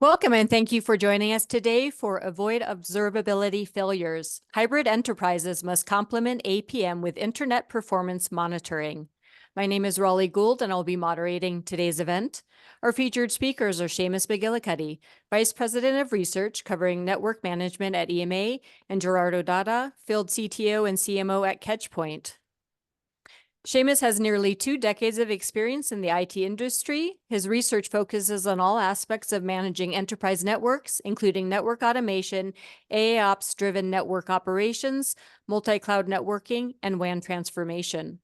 Welcome and thank you for joining us today for Avoid Observability Failures. Hybrid enterprises must complement APM with internet performance monitoring. My name is Raleigh Gould and I'll be moderating today's event. Our featured speakers are Shamus McGillicuddy, Vice President of Research covering network management at EMA, and Gerardo Dada, Field CTO and CMO at Catchpoint. Shamus has nearly 2 decades of experience in the IT industry. His research focuses on all aspects of managing enterprise networks, including network automation, AIOps-driven network operations, multi-cloud networking, and WAN transformation.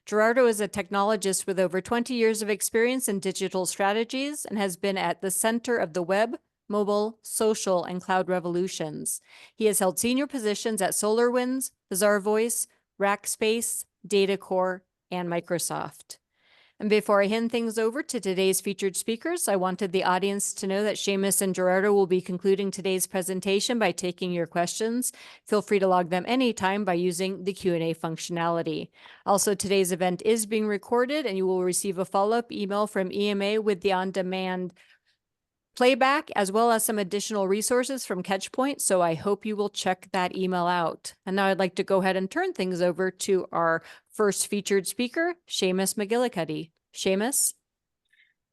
Gerardo is a technologist with over 20 years of experience in digital strategies and has been at the center of the web, mobile, social, and cloud revolutions. He has held senior positions at SolarWinds, Bazaarvoice, Rackspace, Datacore, and Microsoft. And before I hand things over to today's featured speakers, I wanted the audience to know that Shamus and Gerardo will be concluding today's presentation by taking your questions. Feel free to log them anytime by using the Q&A functionality. Also, today's event is being recorded and you will receive a follow-up email from EMA with the on-demand playback, as well as some additional resources from Catchpoint, so I hope you will check that email out. And now I'd like to go ahead and turn things over to our first featured speaker, Shamus McGillicuddy. Shamus?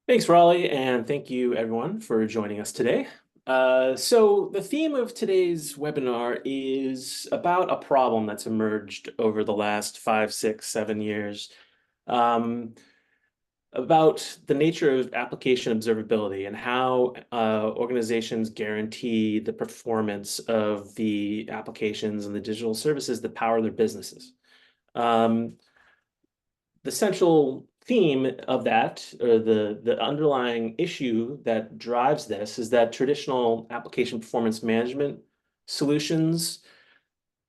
Thanks, Raleigh, and thank you everyone for joining us today. So the theme of today's webinar is about a problem that's emerged over the last 5, 6, 7 years. About the nature of application observability and how organizations guarantee the performance of the applications and the digital services that power their businesses. The central theme of that, or the underlying issue that drives this, is that traditional application performance management solutions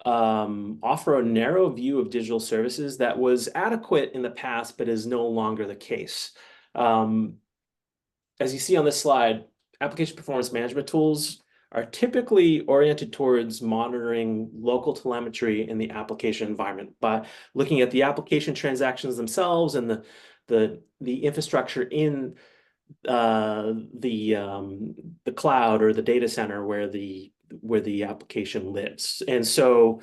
offer a narrow view of digital services that was adequate in the past, but is no longer the case. As you see on this slide, application performance management tools are typically oriented towards monitoring local telemetry in the application environment by looking at the application transactions themselves and the infrastructure in the cloud or the data center where the application lives. And so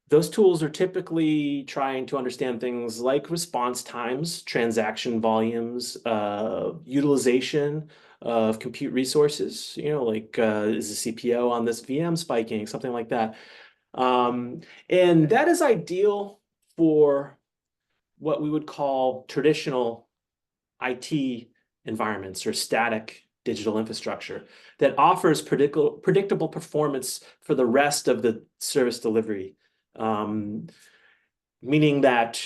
those tools are typically trying to understand things like response times, transaction volumes, utilization of compute resources, like is the CPO on this VM spiking, something like that. And that is ideal for what we would call traditional IT environments or static digital infrastructure that offers predictable performance for the rest of the service delivery, meaning that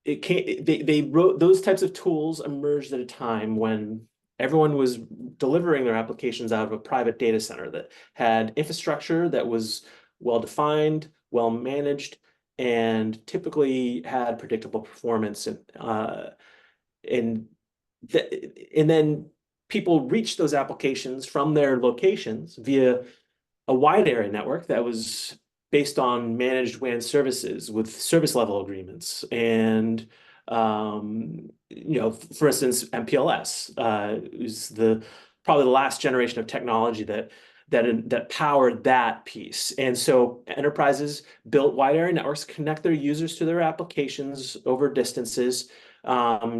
those types of tools emerged at a time when everyone was delivering their applications out of a private data center that had infrastructure that was well-defined, well-managed, and typically had predictable performance. And then people reach those applications from their locations via a wide area network that was based on managed WAN services with service level agreements. And, for instance, MPLS is probably the last generation of technology that powered that piece. And so enterprises built wide area networks to connect their users to their applications over distances,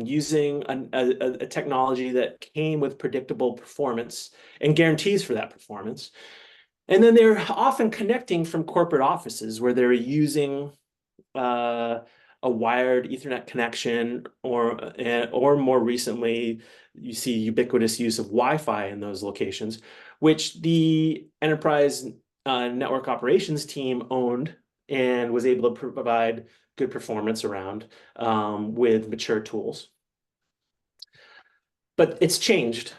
using a technology that came with predictable performance and guarantees for that performance. And then they're often connecting from corporate offices where they're using a wired Ethernet connection, or more recently, you see ubiquitous use of Wi-Fi in those locations, which the enterprise network operations team owned and was able to provide good performance around with mature tools. But it's changed.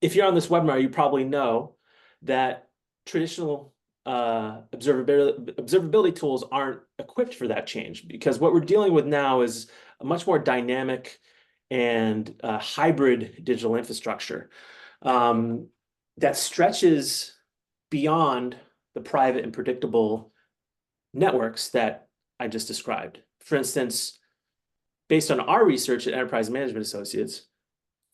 If you're on this webinar, you probably know that traditional observability tools aren't equipped for that change, because what we're dealing with now is a much more dynamic and hybrid digital infrastructure that stretches beyond the private and predictable networks that I just described. For instance, based on our research at Enterprise Management Associates,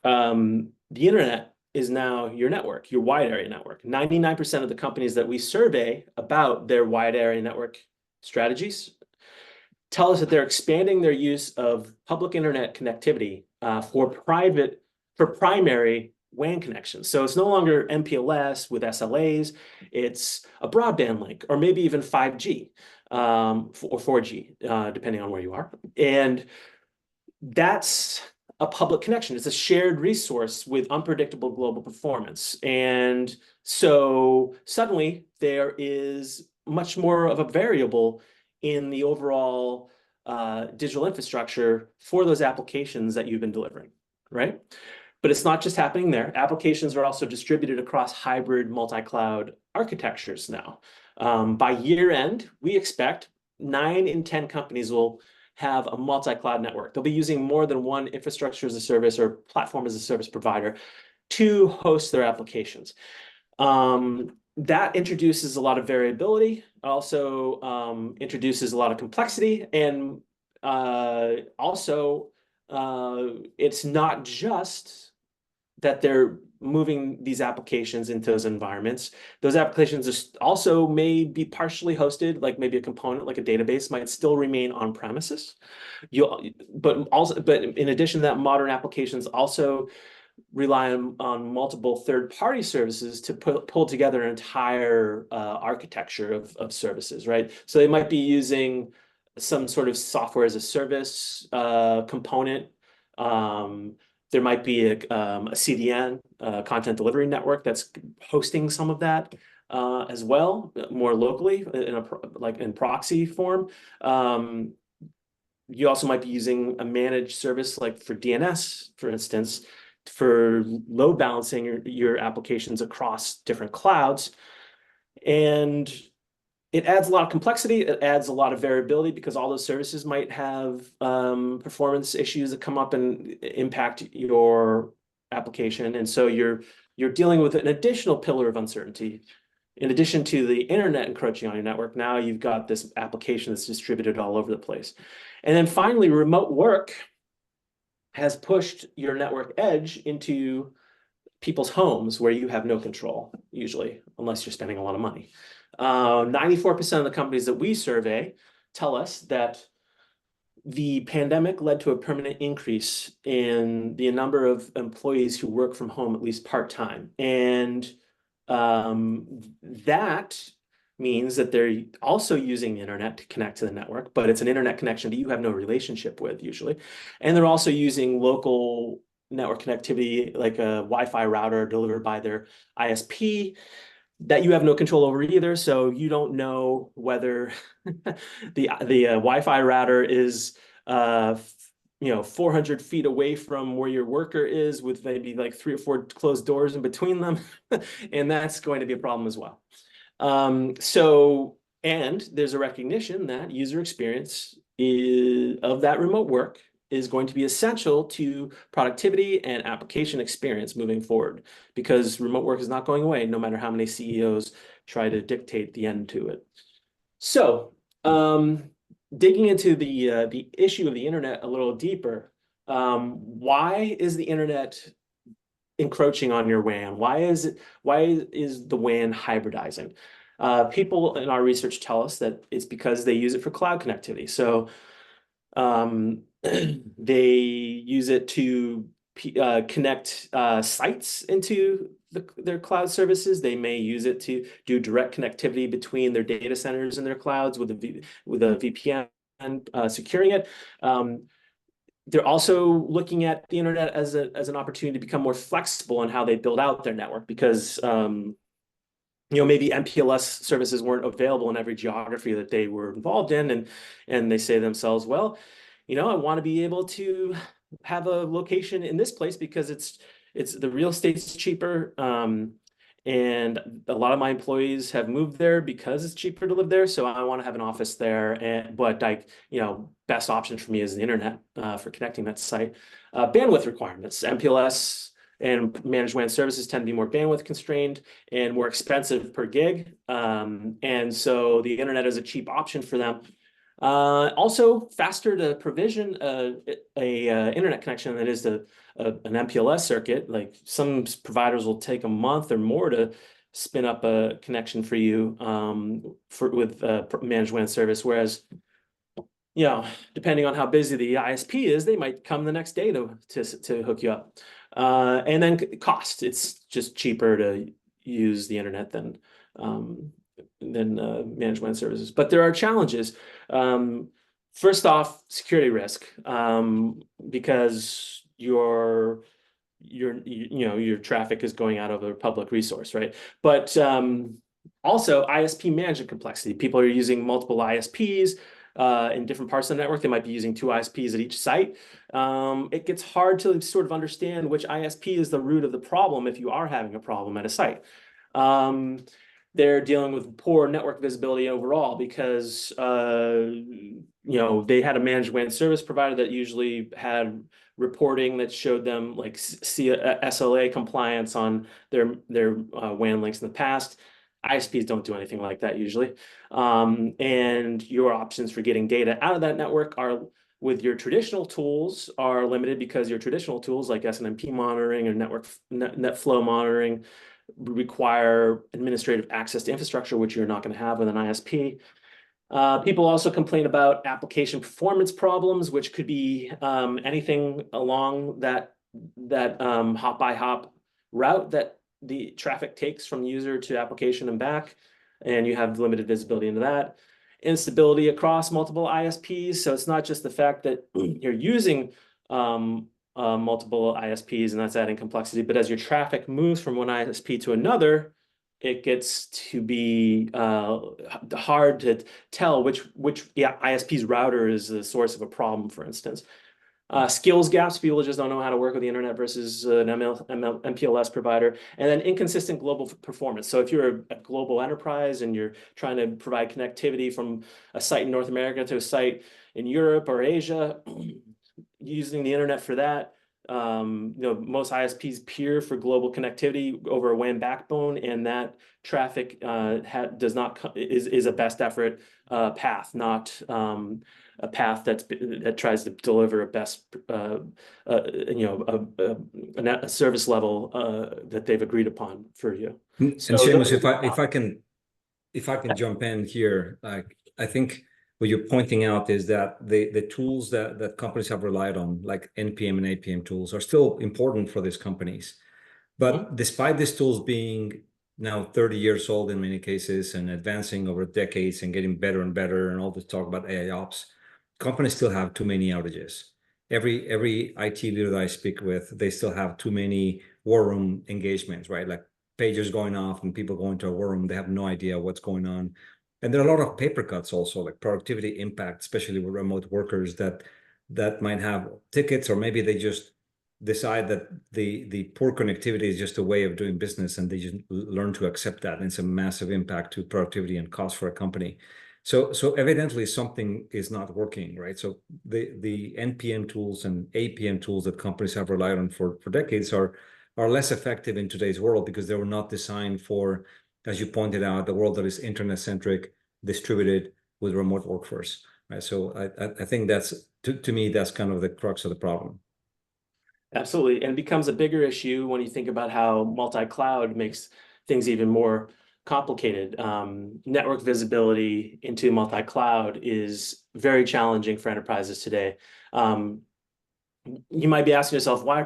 the internet is now your network, your wide area network. 99% of the companies that we survey about their wide area network strategies tell us that they're expanding their use of public internet connectivity for primary WAN connections. So it's no longer MPLS with SLAs, it's a broadband link, or maybe even 5G or 4G, depending on where you are. And that's a public connection. It's a shared resource with unpredictable global performance. And so suddenly there is much more of a variable in the overall digital infrastructure for those applications that you've been delivering, right? But it's not just happening there. Applications are also distributed across hybrid multi-cloud architectures now. By year end, we expect 9 in 10 companies will have a multi-cloud network. They'll be using more than one infrastructure as a service or platform as a service provider to host their applications. That introduces a lot of variability, also introduces a lot of complexity, and also it's not just that they're moving these applications into those environments. Those applications also may be partially hosted, like maybe a component, like a database, might still remain on premises. But in addition to that, modern applications also rely on multiple third-party services to pull together an entire architecture of services, right? So they might be using some sort of software as a service component. There might be a CDN, content delivery network, that's hosting some of that as well, more locally in proxy form. You also might be using a managed service like for DNS, for instance, for load balancing your applications across different clouds. And it adds a lot of complexity. It adds a lot of variability because all those services might have performance issues that come up and impact your application. And so you're dealing with an additional pillar of uncertainty. In addition to the internet encroaching on your network, now you've got this application that's distributed all over the place. And then finally, remote work has pushed your network edge into people's homes where you have no control, usually, unless you're spending a lot of money. 94% of the companies that we survey tell us that the pandemic led to a permanent increase in the number of employees who work from home at least part-time. And that means that they're also using the internet to connect to the network, but it's an internet connection that you have no relationship with usually. And they're also using local network connectivity like a Wi-Fi router delivered by their ISP that you have no control over either. So you don't know whether the Wi-Fi router is 400 feet away from where your worker is with maybe like 3 or 4 closed doors in between them. And that's going to be a problem as well. And there's a recognition that user experience of that remote work is going to be essential to productivity and application experience moving forward, because remote work is not going away, no matter how many CEOs try to dictate the end to it. So, digging into the issue of the internet a little deeper, why is the internet encroaching on your WAN? Why is the WAN hybridizing? People in our research tell us that it's because they use it for cloud connectivity. So they use it to connect sites into their cloud services. They may use it to do direct connectivity between their data centers and their clouds with a VPN securing it. They're also looking at the internet as an opportunity to become more flexible in how they build out their network, because maybe MPLS services weren't available in every geography that they were involved in, and they say to themselves, well, I want to be able to have a location in this place because it's the real estate's cheaper. And a lot of my employees have moved there because it's cheaper to live there. So I want to have an office there. But best option for me is the internet for connecting that site. Bandwidth requirements, MPLS and managed WAN services tend to be more bandwidth constrained and more expensive per gig. And so the internet is a cheap option for them. Also faster to provision internet connection than it is to an MPLS circuit. Like some providers will take a month or more to spin up a connection for you with managed WAN service, whereas depending on how busy the ISP is, they might come the next day to hook you up. And then cost, it's just cheaper to use the internet than managed WAN services. But there are challenges. First off, security risk, because your traffic is going out of a public resource, right? But also ISP management complexity. People are using multiple ISPs in different parts of the network. They might be using 2 ISPs at each site. It gets hard to sort of understand which ISP is the root of the problem if you are having a problem at a site. They're dealing with poor network visibility overall because they had a managed WAN service provider that usually had reporting that showed them like SLA compliance on their WAN links in the past. ISPs don't do anything like that usually. And your options for getting data out of that network are with your traditional tools are limited because your traditional tools like SNMP monitoring or net flow monitoring require administrative access to infrastructure, which you're not going to have with an ISP. People also complain about application performance problems, which could be anything along that hop by hop route that the traffic takes from user to application and back, and you have limited visibility into that. Instability across multiple ISPs. So it's not just the fact that you're using multiple ISPs and that's adding complexity, but as your traffic moves from one ISP to another, it gets to be hard to tell which ISP's router is the source of a problem, for instance. Skills gaps, people just don't know how to work with the internet versus an MPLS provider, and then inconsistent global performance. So if you're a global enterprise and you're trying to provide connectivity from a site in North America to a site in Europe or Asia, using the internet for that, most ISPs peer for global connectivity over a WAN backbone, and that traffic is a best effort path, not a path that tries to deliver a best a service level that they've agreed upon for you. And Shamus, if I can jump in here, like I think what you're pointing out is that the tools that companies have relied on, like NPM and APM tools, are still important for these companies. But despite these tools being now 30 years old in many cases and advancing over decades and getting better and better, and all this talk about AIOps, companies still have too many outages. Every IT leader that I speak with, they still have too many war room engagements, right? Like pagers going off and people going to a war room, they have no idea what's going on. And there are a lot of paper cuts also, like productivity impact, especially with remote workers that might have tickets, or maybe they just decide that the poor connectivity is just a way of doing business and they just learn to accept that. And it's a massive impact to productivity and cost for a company. So evidently something is not working, right? So the NPM tools and APM tools that companies have relied on for decades are less effective in today's world because they were not designed for, as you pointed out, the world that is internet-centric, distributed with remote workforce, right? So I think that's, to me, that's kind of the crux of the problem. Absolutely, and it becomes a bigger issue when you think about how multi-cloud makes things even more complicated. Network visibility into multi-cloud is very challenging for enterprises today. You might be asking yourself, why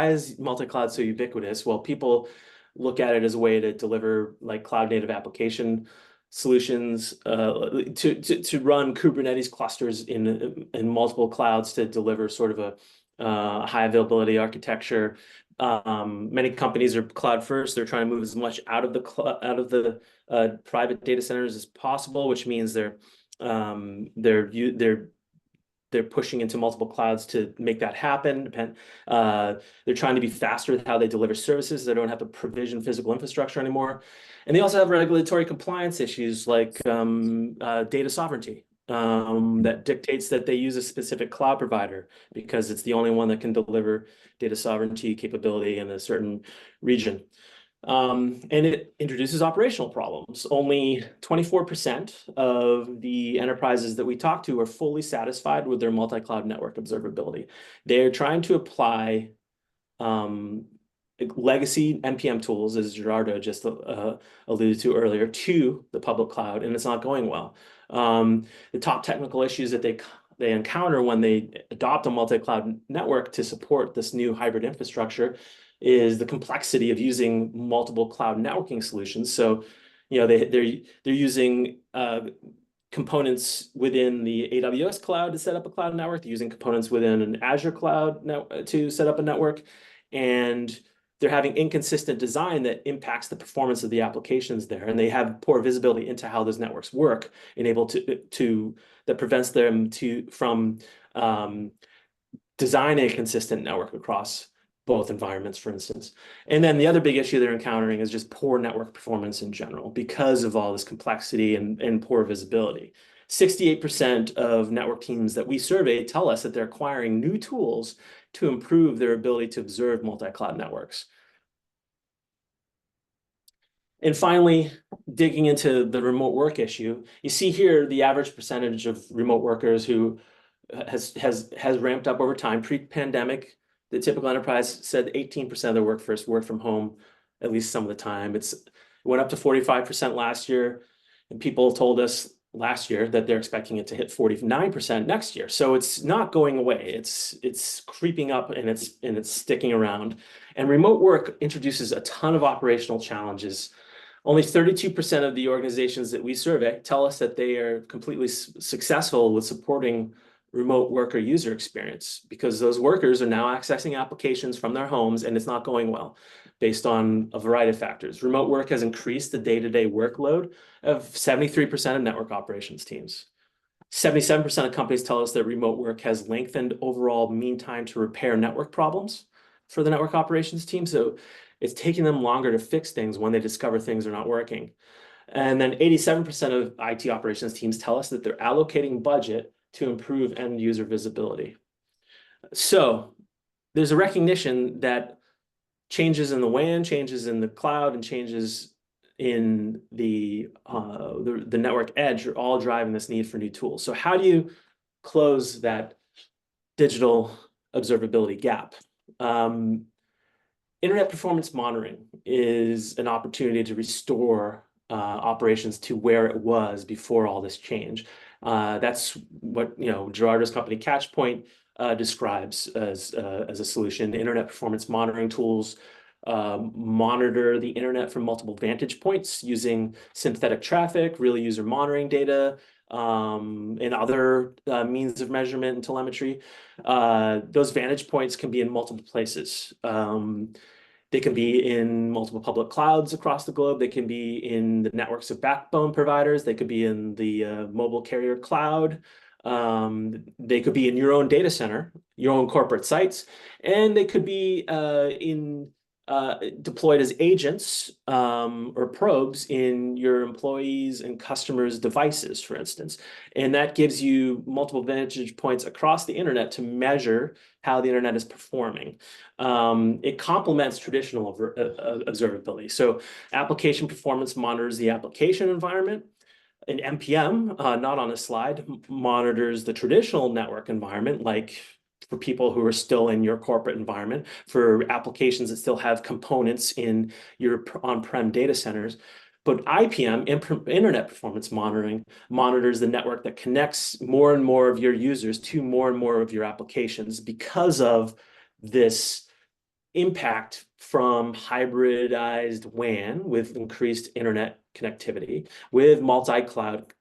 is multi-cloud so ubiquitous? Well, people look at it as a way to deliver like cloud native application solutions, to run Kubernetes clusters in multiple clouds to deliver sort of a high availability architecture. Many companies are cloud first. They're trying to move as much out of the private data centers as possible, which means they're pushing into multiple clouds to make that happen. They're trying to be faster with how they deliver services. They don't have to provision physical infrastructure anymore. And they also have regulatory compliance issues like data sovereignty that dictates that they use a specific cloud provider because it's the only one that can deliver data sovereignty capability in a certain region. And it introduces operational problems. Only 24% of the enterprises that we talk to are fully satisfied with their multi-cloud network observability. They're trying to apply legacy NPM tools, as Gerardo just alluded to earlier, to the public cloud, and it's not going well. The top technical issues that they encounter when they adopt a multi-cloud network to support this new hybrid infrastructure is the complexity of using multiple cloud networking solutions. So, they're using components within the AWS cloud to set up a cloud network. They're using components within an Azure cloud to set up a network, and they're having inconsistent design that impacts the performance of the applications there, and they have poor visibility into how those networks work, that prevents them from designing a consistent network across both environments, for instance. And then the other big issue they're encountering is just poor network performance in general because of all this complexity and poor visibility. 68% of network teams that we survey tell us that they're acquiring new tools to improve their ability to observe multi-cloud networks. And finally, digging into the remote work issue, you see here the average percentage of remote workers who has ramped up over time. Pre-pandemic, the typical enterprise said 18% of their workforce worked from home at least some of the time. It went up to 45% last year, and people told us last year that they're expecting it to hit 49% next year. So it's not going away. It's creeping up, and it's sticking around. And remote work introduces a ton of operational challenges. Only 32% of the organizations that we survey tell us that they are completely successful with supporting remote worker user experience, because those workers are now accessing applications from their homes, and it's not going well based on a variety of factors. Remote work has increased the day-to-day workload of 73% of network operations teams. 77% of companies tell us that remote work has lengthened overall mean time to repair network problems for the network operations team. So it's taking them longer to fix things when they discover things are not working. And then 87% of IT operations teams tell us that they're allocating budget to improve end user visibility. So there's a recognition that changes in the WAN, changes in the cloud, and changes in the network edge are all driving this need for new tools. So how do you close that digital observability gap? Internet performance monitoring is an opportunity to restore operations to where it was before all this change. That's what Gerardo's company Catchpoint describes as a solution. The internet performance monitoring tools monitor the internet from multiple vantage points using synthetic traffic, real user monitoring data, and other means of measurement and telemetry. Those vantage points can be in multiple places. They can be in multiple public clouds across the globe. They can be in the networks of backbone providers. They could be in the mobile carrier cloud. They could be in your own data center, your own corporate sites, and they could be deployed as agents or probes in your employees' and customers' devices, for instance. And that gives you multiple vantage points across the internet to measure how the internet is performing. It complements traditional observability. So application performance monitors the application environment. An MPM, not on a slide, monitors the traditional network environment, like for people who are still in your corporate environment, for applications that still have components in your on-prem data centers. But IPM, Internet Performance Monitoring, monitors the network that connects more and more of your users to more and more of your applications because of this impact from hybridized WAN with increased internet connectivity, with multi-cloud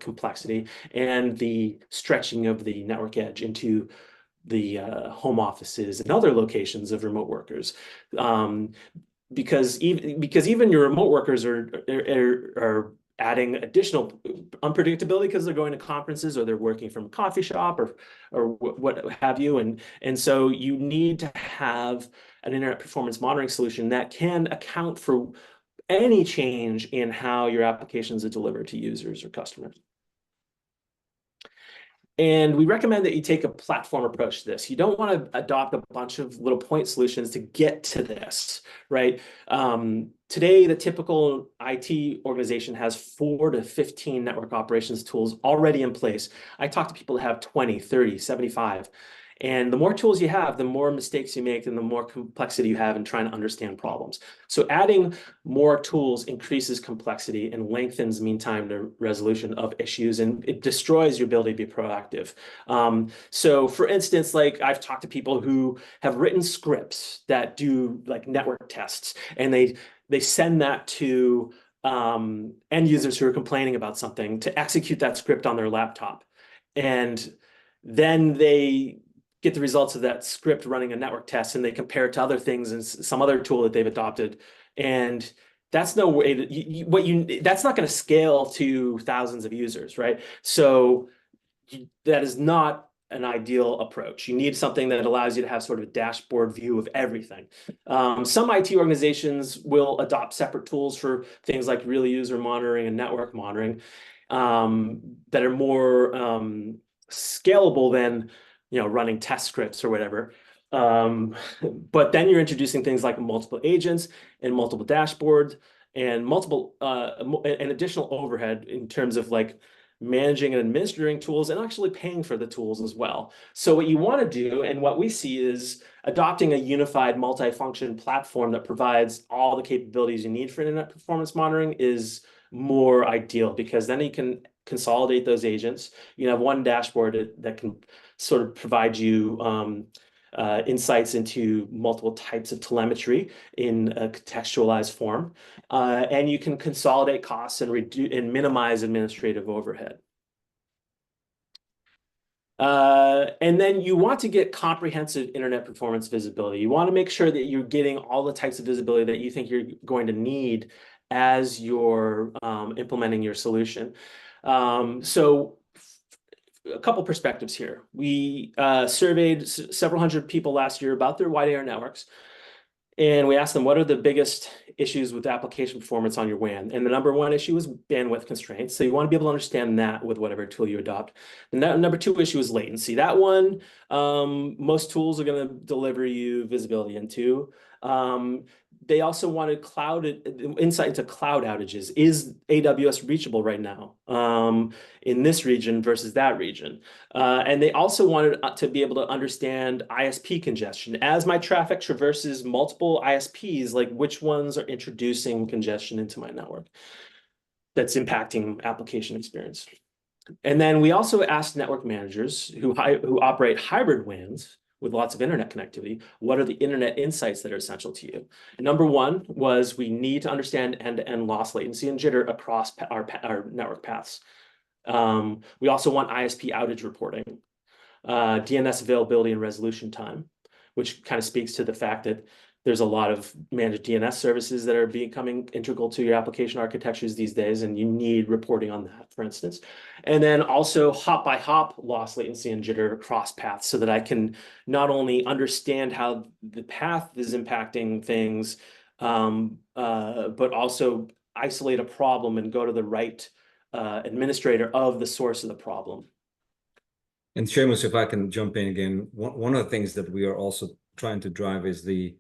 complexity, and the stretching of the network edge into the home offices and other locations of remote workers. Because even your remote workers are adding additional unpredictability because they're going to conferences or they're working from a coffee shop or what have you. And so you need to have an internet performance monitoring solution that can account for any change in how your applications are delivered to users or customers. And we recommend that you take a platform approach to this. You don't want to adopt a bunch of little point solutions to get to this, right? Today, the typical IT organization has 4 to 15 network operations tools already in place. I talk to people that have 20, 30, 75. And the more tools you have, the more mistakes you make and the more complexity you have in trying to understand problems. So adding more tools increases complexity and lengthens mean time to resolution of issues, and it destroys your ability to be proactive. So for instance, like I've talked to people who have written scripts that do like network tests, and they send that to end users who are complaining about something to execute that script on their laptop. And then they get the results of that script running a network test, and they compare it to other things and some other tool that they've adopted. And that's no way to, that's not going to scale to thousands of users, right? So that is not an ideal approach. You need something that allows you to have sort of a dashboard view of everything. Some IT organizations will adopt separate tools for things like real user monitoring and network monitoring that are more scalable than running test scripts or whatever. But then you're introducing things like multiple agents and multiple dashboards and multiple and additional overhead in terms of like managing and administering tools and actually paying for the tools as well. So what you want to do, and what we see, is adopting a unified multi-function platform that provides all the capabilities you need for internet performance monitoring is more ideal, because then you can consolidate those agents. You have one dashboard that can sort of provide you insights into multiple types of telemetry in a contextualized form, and you can consolidate costs and reduce and minimize administrative overhead. And then you want to get comprehensive internet performance visibility. You want to make sure that you're getting all the types of visibility that you think you're going to need as you're implementing your solution. So a couple perspectives here. We surveyed several hundred people last year about their wide area networks, and we asked them, what are the biggest issues with application performance on your WAN? And the number one issue is bandwidth constraints. So you want to be able to understand that with whatever tool you adopt. And that number two issue is latency. That one, most tools are going to deliver you visibility into. They also wanted insight into cloud outages. Is AWS reachable right now in this region versus that region? And they also wanted to be able to understand ISP congestion. As my traffic traverses multiple ISPs, like which ones are introducing congestion into my network that's impacting application experience. And then we also asked network managers who operate hybrid WANs with lots of internet connectivity, what are the internet insights that are essential to you? And number one was we need to understand end-to-end loss latency and jitter across our network paths. We also want ISP outage reporting, DNS availability and resolution time, which kind of speaks to the fact that there's a lot of managed DNS services that are becoming integral to your application architectures these days, and you need reporting on that, for instance. And then also hop by hop loss latency and jitter across paths, so that I can not only understand how the path is impacting things, but also isolate a problem and go to the right administrator of the source of the problem. And Shamus, if I can jump in again, one of the things that we are also trying to drive is the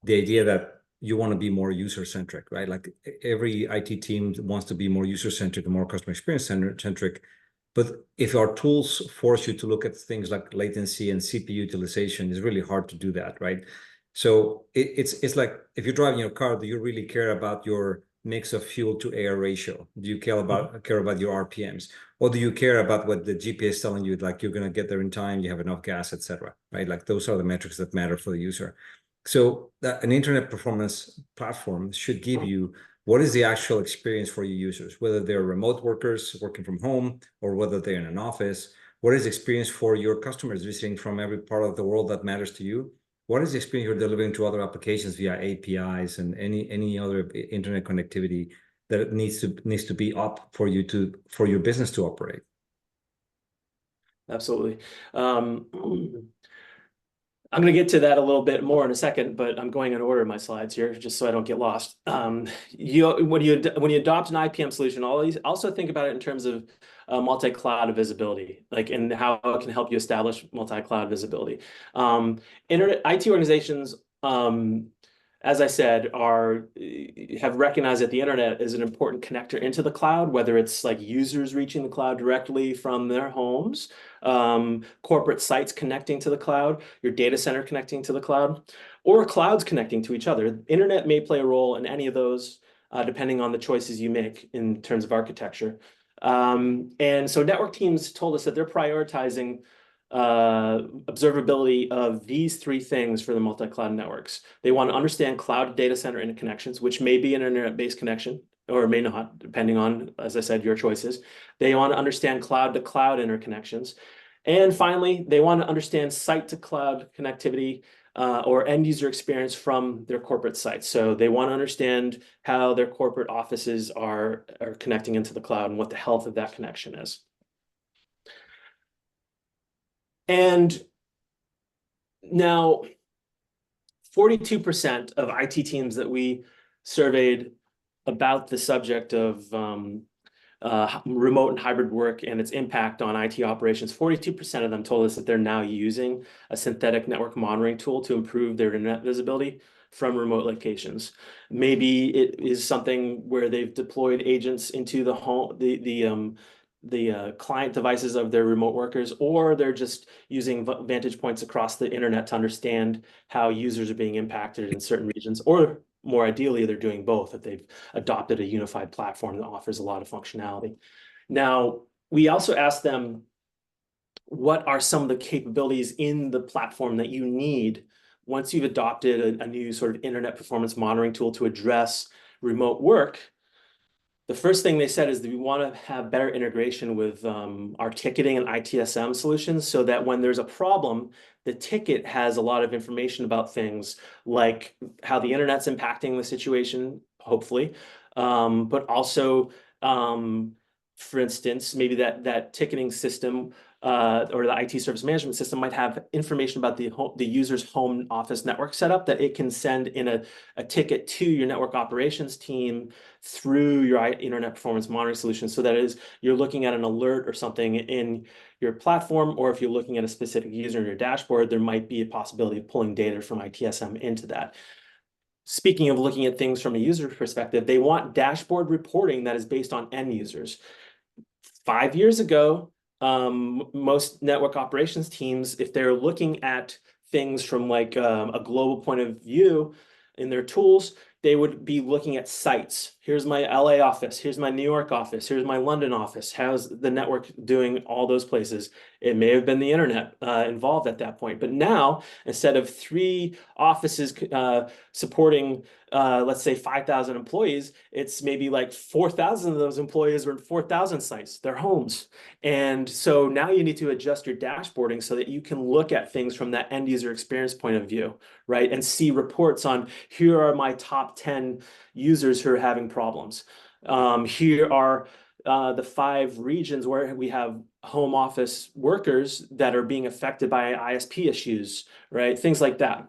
idea that you want to be more user-centric, right? Like every IT team wants to be more user-centric and more customer experience centric. But if our tools force you to look at things like latency and CPU utilization, it's really hard to do that, right? So it's like if you're driving your car, do you really care about your mix of fuel to air ratio? Do you care about your RPMs? Or do you care about what the GPS is telling you, like you're going to get there in time, you have enough gas, etc., right? Like those are the metrics that matter for the user. So an internet performance platform should give you what is the actual experience for your users, whether they're remote workers working from home or whether they're in an office. What is the experience for your customers visiting from every part of the world that matters to you? What is the experience you're delivering to other applications via APIs and any other internet connectivity that needs to be up for your business to operate? Absolutely. I'm going to get to that a little bit more in a second, but I'm going in order of my slides here just so I don't get lost. When you adopt an IPM solution, also think about it in terms of multi-cloud visibility, like, and how it can help you establish multi-cloud visibility. Internet IT organizations, as I said, have recognized that the internet is an important connector into the cloud, whether it's like users reaching the cloud directly from their homes, corporate sites connecting to the cloud, your data center connecting to the cloud, or clouds connecting to each other. Internet may play a role in any of those, depending on the choices you make in terms of architecture. And so network teams told us that they're prioritizing observability of these three things for the multi-cloud networks. They want to understand cloud data center interconnections, which may be an internet-based connection or may not, depending on, as I said, your choices. They want to understand cloud-to-cloud interconnections. And finally, they want to understand site-to-cloud connectivity or end user experience from their corporate sites. So they want to understand how their corporate offices are connecting into the cloud and what the health of that connection is. And now 42% of IT teams that we surveyed about the subject of remote and hybrid work and its impact on IT operations, 42% of them told us that they're now using a synthetic network monitoring tool to improve their internet visibility from remote locations. Maybe it is something where they've deployed agents into the home, the client devices of their remote workers, or they're just using vantage points across the internet to understand how users are being impacted in certain regions, or more ideally, they're doing both, if they've adopted a unified platform that offers a lot of functionality. Now, we also asked them, what are some of the capabilities in the platform that you need once you've adopted a new sort of internet performance monitoring tool to address remote work? The first thing they said is that we want to have better integration with our ticketing and ITSM solutions, so that when there's a problem, the ticket has a lot of information about things like how the internet's impacting the situation, hopefully, but also, for instance, maybe that ticketing system or the IT service management system might have information about the user's home office network setup that it can send in a ticket to your network operations team through your internet performance monitoring solution. So that is, you're looking at an alert or something in your platform, or if you're looking at a specific user in your dashboard, there might be a possibility of pulling data from ITSM into that. Speaking of looking at things from a user perspective, they want dashboard reporting that is based on end users. 5 years ago, most network operations teams, if they're looking at things from like a global point of view in their tools, they would be looking at sites. Here's my LA office. Here's my New York office. Here's my London office. How's the network doing all those places? It may have been the internet involved at that point. But now, instead of 3 offices supporting, let's say, 5,000 employees, it's maybe like 4,000 of those employees are in 4,000 sites, their homes. And so now you need to adjust your dashboarding so that you can look at things from that end user experience point of view, right? And see reports on, here are my top 10 users who are having problems. Here are the 5 regions where we have home office workers that are being affected by ISP issues, right? Things like that.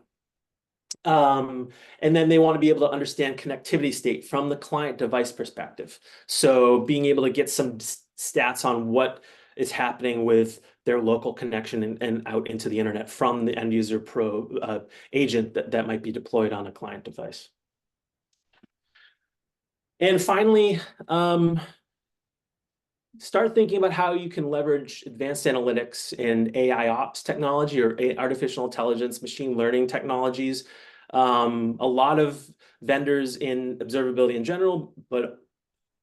And then they want to be able to understand connectivity state from the client device perspective. So being able to get some stats on what is happening with their local connection and out into the internet from the end user agent that might be deployed on a client device. And finally, start thinking about how you can leverage advanced analytics and AI ops technology, or artificial intelligence, machine learning technologies. A lot of vendors in observability in general, but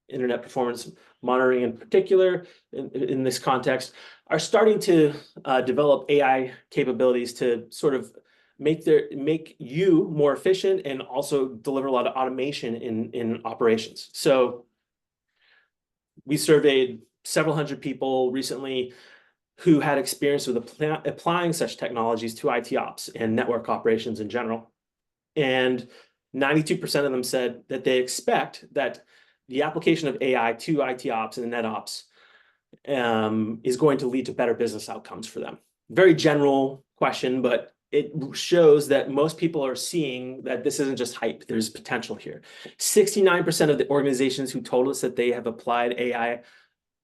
internet performance monitoring in particular, in this context, are starting to develop AI capabilities to sort of make you more efficient and also deliver a lot of automation in operations. So we surveyed several hundred people recently who had experience with applying such technologies to IT ops and network operations in general. And 92% of them said that they expect that the application of AI to IT ops and net ops is going to lead to better business outcomes for them. Very general question, but it shows that most people are seeing that this isn't just hype. There's potential here. 69% of the organizations who told us that they have applied AI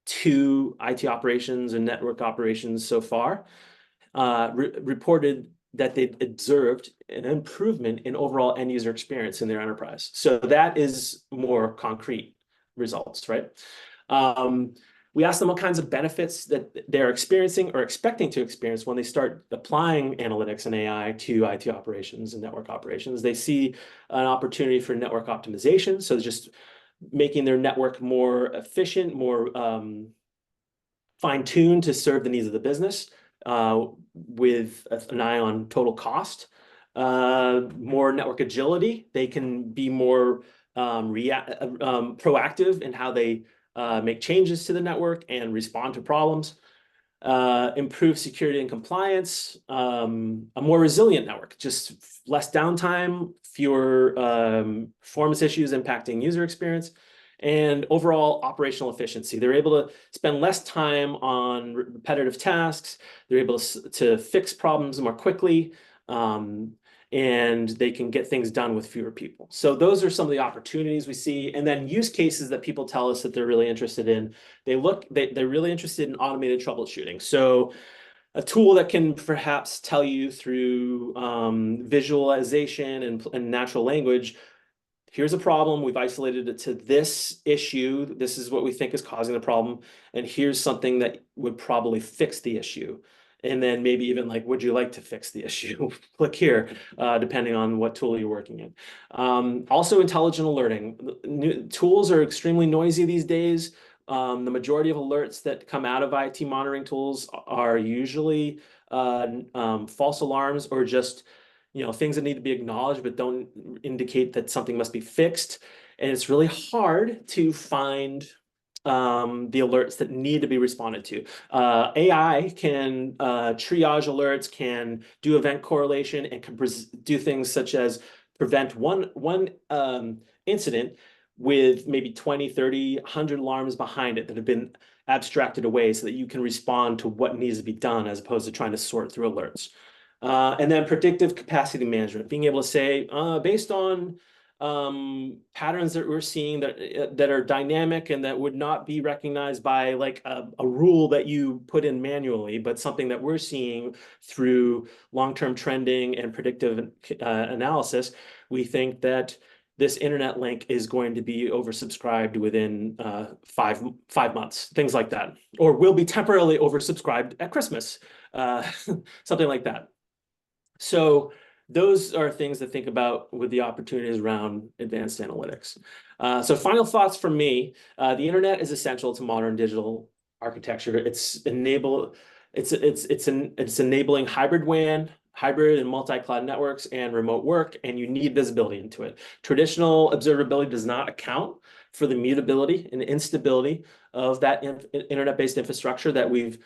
to IT operations and network operations so far reported that they observed an improvement in overall end user experience in their enterprise. So that is more concrete results, right? We asked them what kinds of benefits that they're experiencing or expecting to experience when they start applying analytics and AI to IT operations and network operations. They see an opportunity for network optimization. So just making their network more efficient, more fine-tuned to serve the needs of the business with an eye on total cost. More network agility. They can be more proactive in how they make changes to the network and respond to problems. Improve security and compliance, a more resilient network, just less downtime, fewer performance issues impacting user experience, and overall operational efficiency. They're able to spend less time on repetitive tasks. They're able to fix problems more quickly, and they can get things done with fewer people. So those are some of the opportunities we see. And then use cases that people tell us that they're really interested in. They're really interested in automated troubleshooting. So a tool that can perhaps tell you through visualization and natural language, here's a problem, we've isolated it to this issue, this is what we think is causing the problem, and here's something that would probably fix the issue. And then maybe even like, would you like to fix the issue? Click here, depending on what tool you're working in. Also, intelligent alerting. New tools are extremely noisy these days. The majority of alerts that come out of IT monitoring tools are usually false alarms or just things that need to be acknowledged but don't indicate that something must be fixed. And it's really hard to find the alerts that need to be responded to. AI can triage alerts, can do event correlation, and can do things such as prevent one incident with maybe 20, 30, 100 alarms behind it that have been abstracted away so that you can respond to what needs to be done as opposed to trying to sort through alerts. And then predictive capacity management, being able to say, based on patterns that we're seeing that are dynamic and that would not be recognized by like a rule that you put in manually, but something that we're seeing through long-term trending and predictive analysis, we think that this internet link is going to be oversubscribed within 5 months, things like that, or will be temporarily oversubscribed at Christmas, something like that. So those are things to think about with the opportunities around advanced analytics. So final thoughts from me, the internet is essential to modern digital architecture. It's enabling hybrid WAN, hybrid and multi-cloud networks, and remote work, and you need visibility into it. Traditional observability does not account for the mutability and instability of that internet-based infrastructure that we've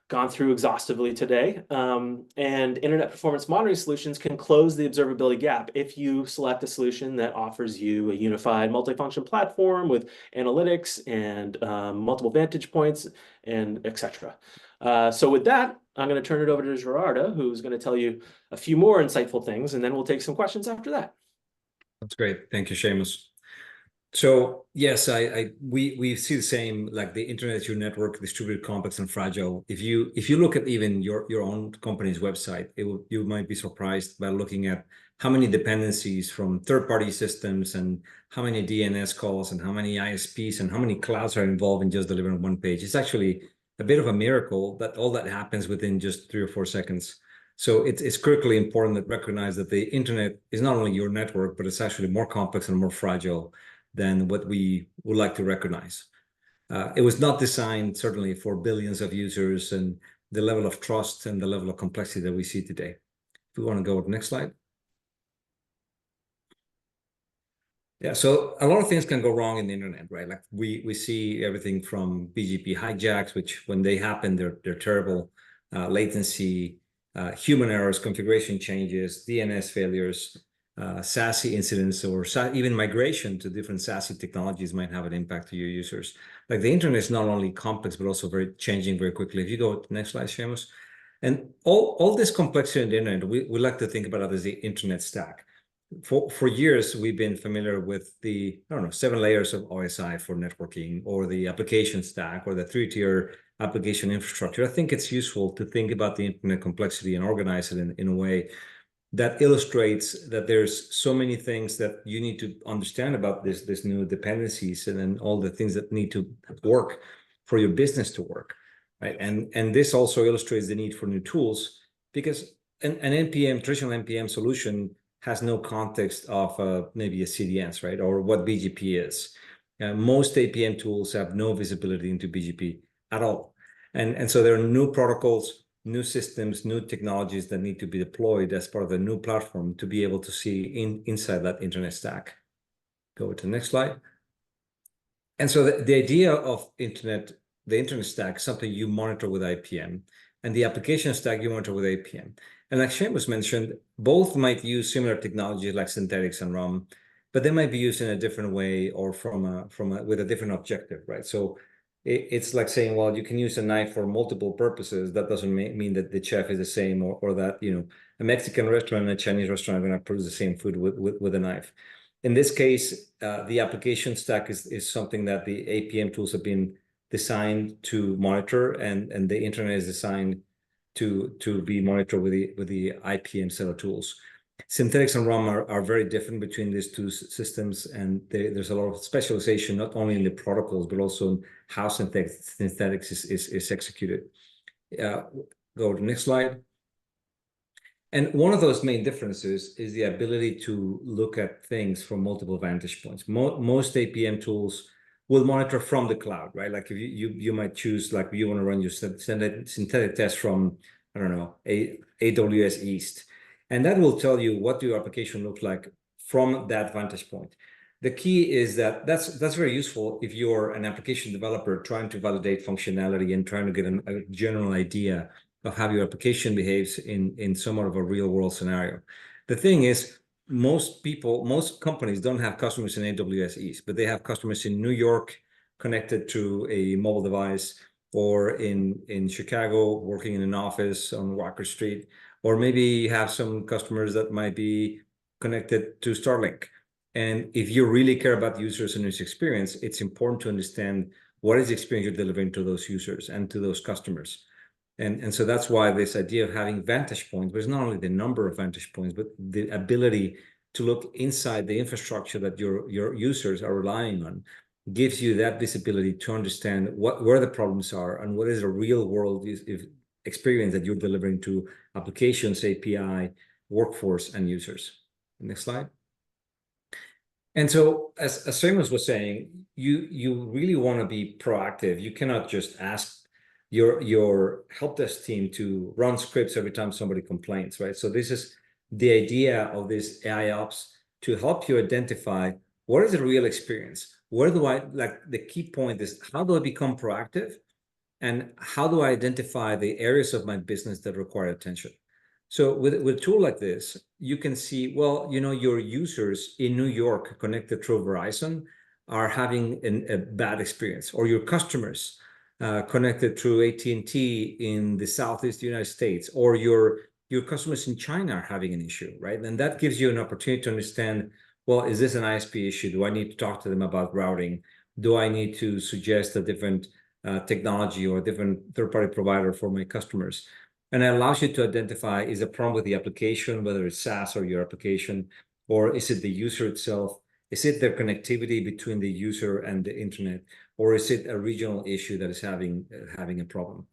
gone through exhaustively today. And internet performance monitoring solutions can close the observability gap if you select a solution that offers you a unified multifunction platform with analytics and multiple vantage points, and etc. So with that, I'm going to turn it over to Gerardo, who's going to tell you a few more insightful things, and then we'll take some questions after that. That's great. Thank you, Shamus. So yes, we see the same, like the internet is your network, distributed, complex, and fragile. If you look at even your own company's website, you might be surprised by looking at how many dependencies from third-party systems and how many DNS calls and how many ISPs and how many clouds are involved in just delivering one page. It's actually a bit of a miracle that all that happens within just 3 or 4 seconds. So it's critically important to recognize that the internet is not only your network, but it's actually more complex and more fragile than what we would like to recognize. It was not designed certainly for billions of users and the level of trust and the level of complexity that we see today. If we want to go to the next slide. Yeah, so a lot of things can go wrong in the internet, right? Like we see everything from BGP hijacks, which when they happen, they're terrible, latency, human errors, configuration changes, DNS failures, SASE incidents, or even migration to different SASE technologies might have an impact to your users. Like the internet is not only complex, but also changing very quickly. If you go to the next slide, Shamus. And all this complexity in the internet, we like to think about it as the internet stack. for years, we've been familiar with the, I don't know, 7 layers of OSI for networking, or the application stack, or the 3-tier application infrastructure. I think it's useful to think about the internet complexity and organize it in a way that illustrates that there's so many things that you need to understand about this new dependencies, and then all the things that need to work for your business to work, right? And this also illustrates the need for new tools, because an NPM, traditional NPM solution has no context of maybe a CDNs, right? Or what BGP is. Most APM tools have no visibility into BGP at all. And so there are new protocols, new systems, new technologies that need to be deployed as part of the new platform to be able to see inside that internet stack. Go to the next slide. And so the idea of the internet stack is something you monitor with IPM, and the application stack you monitor with APM. And like Shamus mentioned, both might use similar technologies like synthetics and RUM, but they might be used in a different way, or with a different objective, right? So it's like saying, well, you can use a knife for multiple purposes. That doesn't mean that the chef is the same, or that, you know, a Mexican restaurant and a Chinese restaurant are going to produce the same food with a knife. In this case, the application stack is something that the APM tools have been designed to monitor, and the internet is designed to be monitored with the IPM set of tools. Synthetics and RUM are very different between these two systems, and there's a lot of specialization, not only in the protocols, but also in how synthetics is executed. Go to the next slide. And one of those main differences is the ability to look at things from multiple vantage points. Most APM tools will monitor from the cloud, right? Like if you might choose, like, you want to run your synthetic test from, I don't know, AWS East. And that will tell you what your application looks like from that vantage point. The key is that that's very useful if you're an application developer trying to validate functionality and trying to get a general idea of how your application behaves in somewhat of a real world scenario. The thing is, most companies don't have customers in AWS East, but they have customers in New York connected to a mobile device, or in Chicago working in an office on Walker Street, or maybe you have some customers that might be connected to Starlink. And if you really care about users and user experience, it's important to understand what is the experience you're delivering to those users and to those customers. And so that's why this idea of having vantage points, but it's not only the number of vantage points, but the ability to look inside the infrastructure that your users are relying on, gives you that visibility to understand where the problems are and what is a real world experience that you're delivering to applications, API, workforce, and users. Next slide. And so, as Shamus was saying, you really want to be proactive. You cannot just ask your help desk team to run scripts every time somebody complains, right? So this is the idea of this AI ops, to help you identify what is the real experience. Where do I, like, the key point is, how do I become proactive, and how do I identify the areas of my business that require attention? So with a tool like this, you can see, well, you know, your users in New York connected through Verizon are having a bad experience, or your customers connected through AT&T in the Southeast United States, or your customers in China are having an issue, right? And that gives you an opportunity to understand, well, is this an ISP issue? Do I need to talk to them about routing? Do I need to suggest a different technology or a different third-party provider for my customers? And it allows you to identify, is a problem with the application, whether it's SaaS or your application, or is it the user itself? Is it their connectivity between the user and the internet, or is it a regional issue that is having a problem?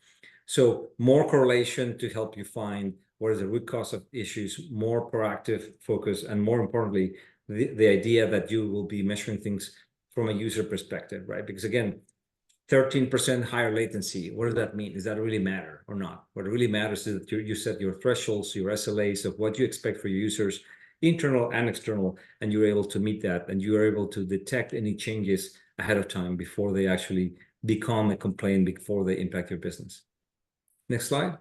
So more correlation to help you find what is the root cause of issues, more proactive focus, and more importantly, the idea that you will be measuring things from a user perspective, right? Because again, 13% higher latency, what does that mean? Does that really matter or not? What really matters is that you set your thresholds, your SLAs of what you expect for your users, internal and external, and you're able to meet that, and you're able to detect any changes ahead of time before they actually become a complaint, before they impact your business. Next slide.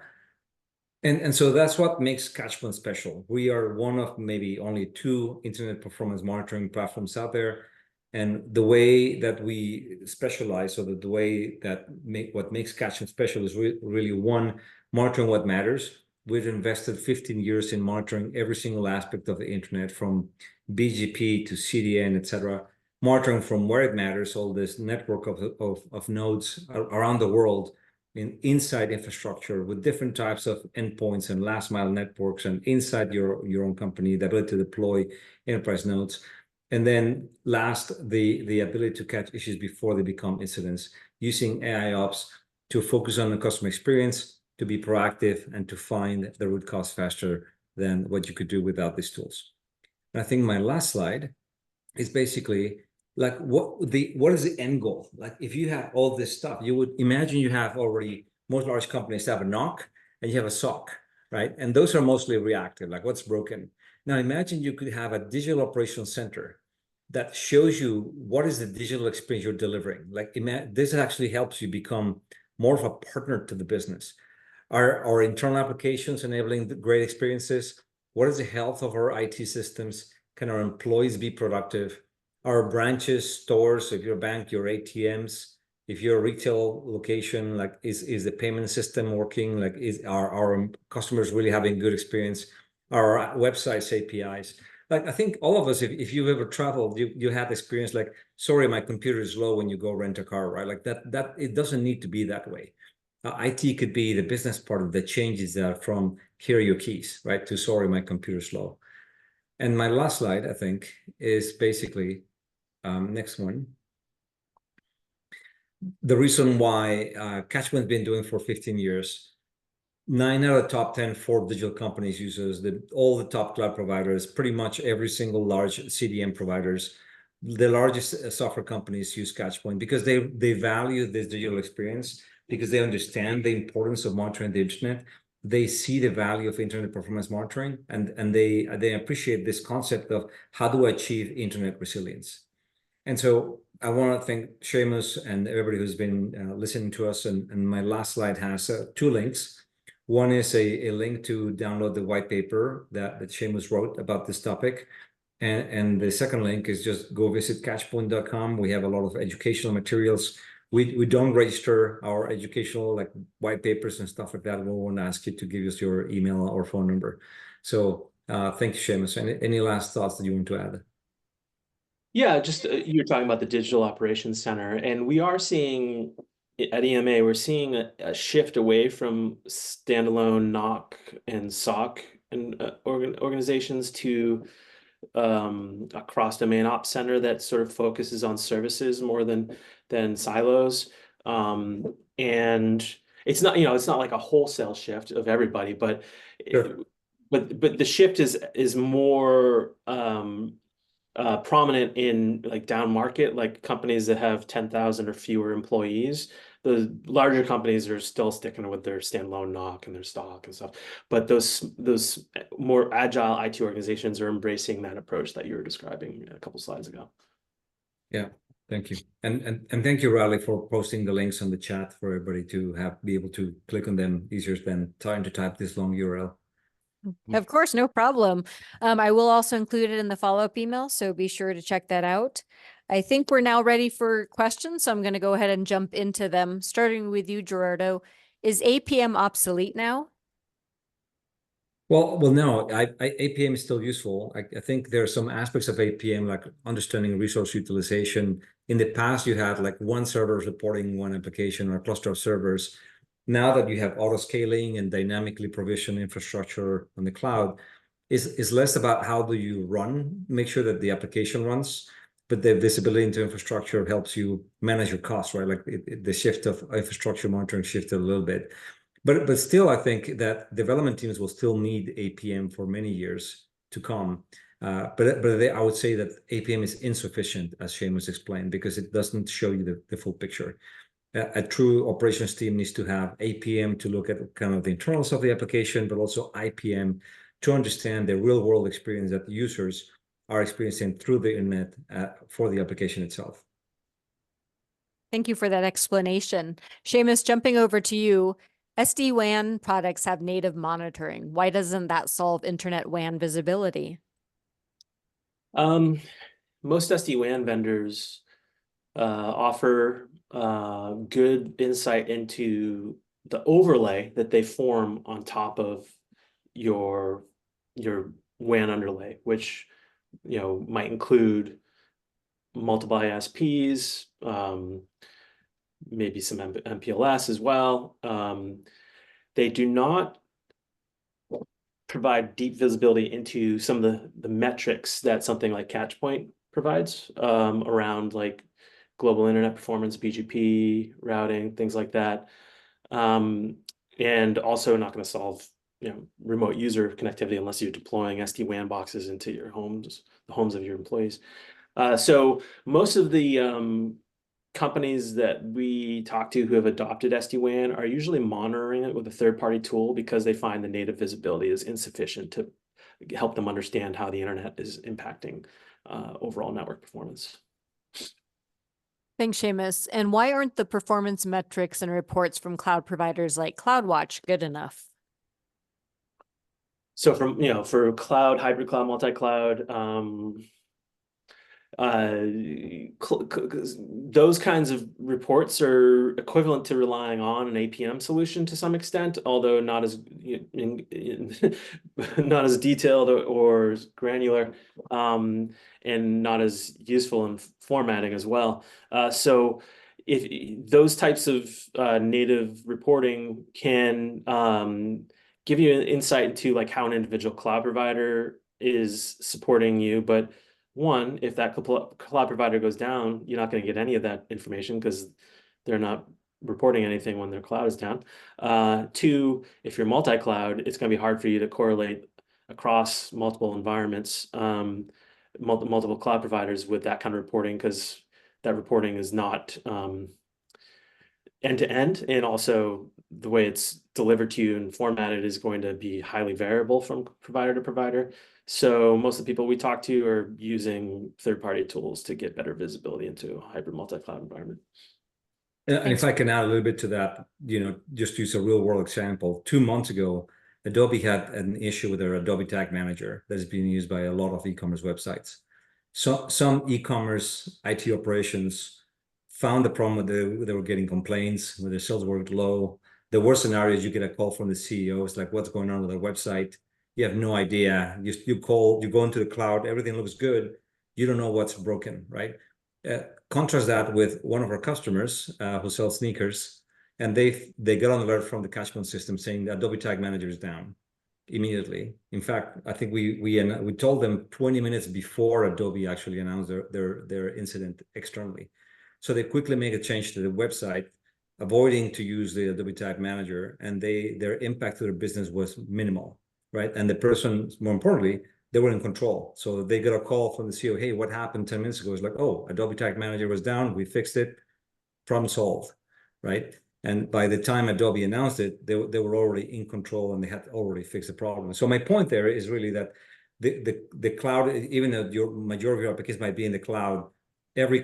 And so that's what makes Catchpoint special. We are one of maybe only 2 internet performance monitoring platforms out there. And the way that we specialize, so that the way that what makes Catchpoint special is really, one, monitoring what matters. we've invested 15 years in monitoring every single aspect of the internet, from BGP to CDN, etc., monitoring from where it matters, all this network of nodes around the world inside infrastructure with different types of endpoints and last mile networks, and inside your own company, the ability to deploy enterprise nodes. And then last, the ability to catch issues before they become incidents, using AIOps to focus on the customer experience, to be proactive, and to find the root cause faster than what you could do without these tools. And I think my last slide is basically like what is the end goal? Like if you have all this stuff, you would imagine you have already, most large companies have a NOC and you have a SOC, right? And those are mostly reactive, like what's broken. Now imagine you could have a digital operations center that shows you what is the digital experience you're delivering. Like this actually helps you become more of a partner to the business. Our internal applications enabling the great experiences. What is the health of our IT systems? Can our employees be productive? Our branches, stores, if you're a bank, your ATMs, if you're a retail location, like is the payment system working? Like our customers really having good experience? Our websites, APIs. Like I think all of us, if you've ever traveled, you had experience like, sorry, my computer is slow when you go rent a car, right? Like that it doesn't need to be that way. IT could be the business part of that changes that from here are your keys, right? To sorry, my computer's slow. And my last slide, I think, is basically next one. The reason why Catchpoint's been doing for 15 years. 9 out of the top 10 Forbes digital companies uses all the top cloud providers, pretty much every single large CDN providers. The largest software companies use Catchpoint because they value this digital experience, because they understand the importance of monitoring the internet. They see the value of internet performance monitoring, and they appreciate this concept of how do I achieve internet resilience. And so I want to thank Shamus and everybody who's been listening to us. And my last slide has 2 links. One is a link to download the white paper that Shamus wrote about this topic. And the second link is just go visit catchpoint.com. We have a lot of educational materials. We don't register our educational like white papers and stuff like that. We won't ask you to give us your email or phone number. So thank you, Shamus. Any last thoughts that you want to add? Yeah, just you're talking about the Digital Operations Center, and we are seeing at EMA, we're seeing a shift away from standalone NOC and SOC and organizations to a cross-domain ops center that sort of focuses on services more than silos. And it's not, it's not like a wholesale shift of everybody, but Sure. but the shift is more prominent in like down market, like companies that have 10,000 or fewer employees. The larger companies are still sticking with their standalone NOC and their stock and stuff. But those more agile IT organizations are embracing that approach that you were describing a couple slides ago. Yeah, thank you. And thank you, Riley, for posting the links on the chat for everybody to be able to click on them easier than trying to type this long URL. Of course, no problem. I will also include it in the follow-up email, so be sure to check that out. I think we're now ready for questions, so I'm going to go ahead and jump into them, starting with you, Gerardo. Is APM obsolete now? Well, no, APM is still useful. I think there are some aspects of APM, like understanding resource utilization. In the past, you had like one server supporting one application or a cluster of servers. Now that you have auto scaling and dynamically provisioned infrastructure on the cloud, is less about how do you make sure that the application runs, but the visibility into infrastructure helps you manage your costs, right? Like the shift of infrastructure monitoring shifted a little bit. But still, I think that development teams will still need APM for many years to come. But I would say that APM is insufficient, as Shamus explained, because it doesn't show you the full picture. A true operations team needs to have APM to look at kind of the internals of the application, but also IPM to understand the real world experience that the users are experiencing through the internet for the application itself. Thank you for that explanation. Shamus, jumping over to you. SD-WAN products have native monitoring. Why doesn't that solve internet WAN visibility? Most SD-WAN vendors offer good insight into the overlay that they form on top of your WAN underlay, which might include multiple ISPs, maybe some MPLS as well. They do not provide deep visibility into some of the metrics that something like Catchpoint provides around like global internet performance, BGP, routing, things like that. And also not going to solve remote user connectivity unless you're deploying SD-WAN boxes into your homes, the homes of your employees. So most of the companies that we talk to who have adopted SD-WAN are usually monitoring it with a third-party tool because they find the native visibility is insufficient to help them understand how the internet is impacting overall network performance. Thanks, Shamus. And why aren't the performance metrics and reports from cloud providers like CloudWatch good enough? So for cloud, hybrid cloud, multi-cloud, those kinds of reports are equivalent to relying on an APM solution to some extent, although not as not as detailed or granular, and not as useful in formatting as well. So if those types of native reporting can give you an insight into like how an individual cloud provider is supporting you, but one, if that cloud provider goes down, you're not going to get any of that information because they're not reporting anything when their cloud is down. Two, if you're multi-cloud, it's going to be hard for you to correlate across multiple environments, multiple cloud providers with that kind of reporting, because that reporting is not end-to-end, and also the way it's delivered to you and formatted is going to be highly variable from provider to provider. So most of the people we talk to are using third-party tools to get better visibility into a hybrid multi-cloud environment. And if I can add a little bit to that, just use a real-world example. 2 months ago, Adobe had an issue with their Adobe Tag Manager that is being used by a lot of e-commerce websites. So some e-commerce IT operations found the problem that they were getting complaints, where their sales were low. The worst scenario is you get a call from the CEO. It's like, what's going on with their website? You have no idea. You go into the cloud, everything looks good. You don't know what's broken, right? Contrast that with one of our customers who sells sneakers, and they got an alert from the Catchpoint system saying the Adobe Tag Manager is down immediately. In fact, I think we told them 20 minutes before Adobe actually announced their incident externally. So they quickly make a change to the website, avoiding to use the Adobe Tag Manager, and their impact to their business was minimal, right? And the person, more importantly, they were in control. So they got a call from the CEO, hey, what happened 10 minutes ago? It's like, oh, Adobe Tag Manager was down, we fixed it, problem solved, right? And by the time Adobe announced it, they were already in control and they had already fixed the problem. So my point there is really that the cloud, even though your majority of your applications might be in the cloud, every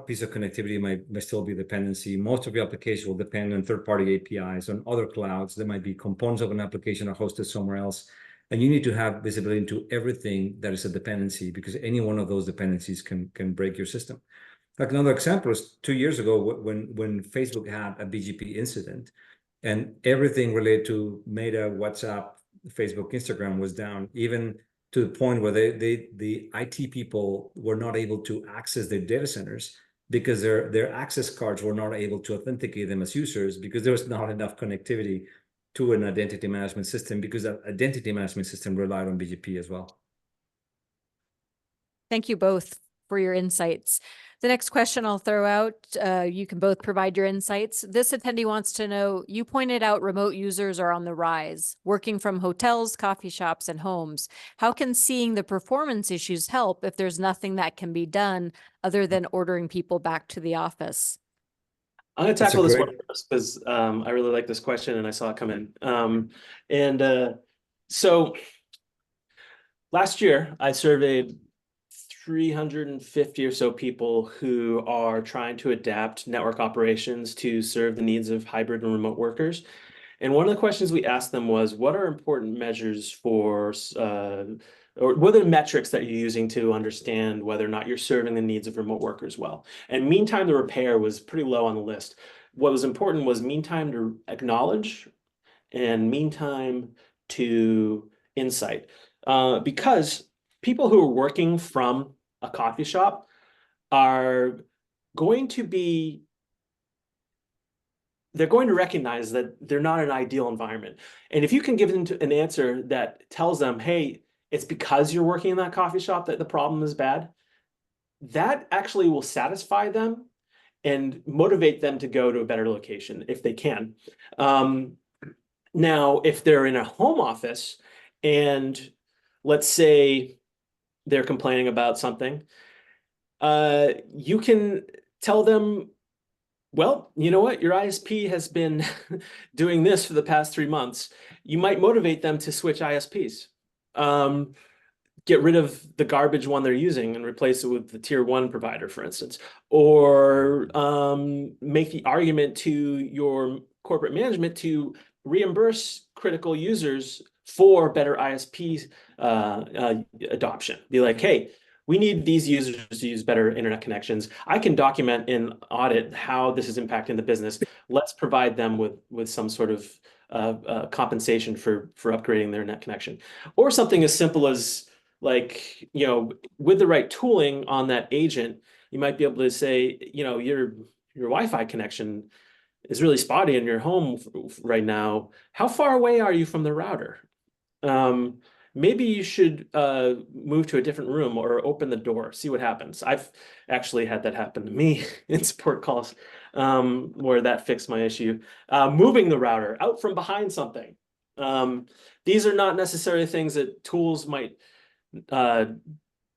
piece of connectivity may still be a dependency. Most of your applications will depend on third-party APIs on other clouds. There might be components of an application are hosted somewhere else. And you need to have visibility into everything that is a dependency, because any one of those dependencies can break your system. Like another example is 2 years ago when Facebook had a BGP incident, and everything related to Meta, WhatsApp, Facebook, Instagram was down, even to the point where the IT people were not able to access their data centers because their access cards were not able to authenticate them as users, because there was not enough connectivity to an identity management system, because that identity management system relied on BGP as well. Thank you both for your insights. The next question I'll throw out, you can both provide your insights. This attendee wants to know, you pointed out remote users are on the rise, working from hotels, coffee shops, and homes. How can seeing the performance issues help if there's nothing that can be done other than ordering people back to the office? I'm going to tackle this one first because I really like this question and I saw it come in. So last year I surveyed 350 or so people who are trying to adapt network operations to serve the needs of hybrid and remote workers. And one of the questions we asked them was, what are important measures for, or what are the metrics that you're using to understand whether or not you're serving the needs of remote workers well? And mean time to repair was pretty low on the list. What was important was mean time to acknowledge and mean time to insight, because people who are working from a coffee shop are going to be, they're going to recognize that they're not an ideal environment. And if you can give them an answer that tells them, hey, it's because you're working in that coffee shop that the problem is bad, that actually will satisfy them and motivate them to go to a better location if they can. Now, if they're in a home office and let's say they're complaining about something, you can tell them, well, you know what? Your ISP has been doing this for the past 3 months. You might motivate them to switch ISPs. Get rid of the garbage one they're using and replace it with the tier 1 provider, for instance, or make the argument to your corporate management to reimburse critical users for better ISP adoption. Be like, hey, we need these users to use better internet connections. I can document in audit how this is impacting the business. Let's provide them with some sort of compensation for upgrading their net connection, or something as simple as, like, with the right tooling on that agent, you might be able to say, your Wi-Fi connection is really spotty in your home right now. How far away are you from the router? Maybe you should move to a different room or open the door, see what happens. I've actually had that happen to me in support calls, where that fixed my issue. Moving the router out from behind something. These are not necessarily things that tools might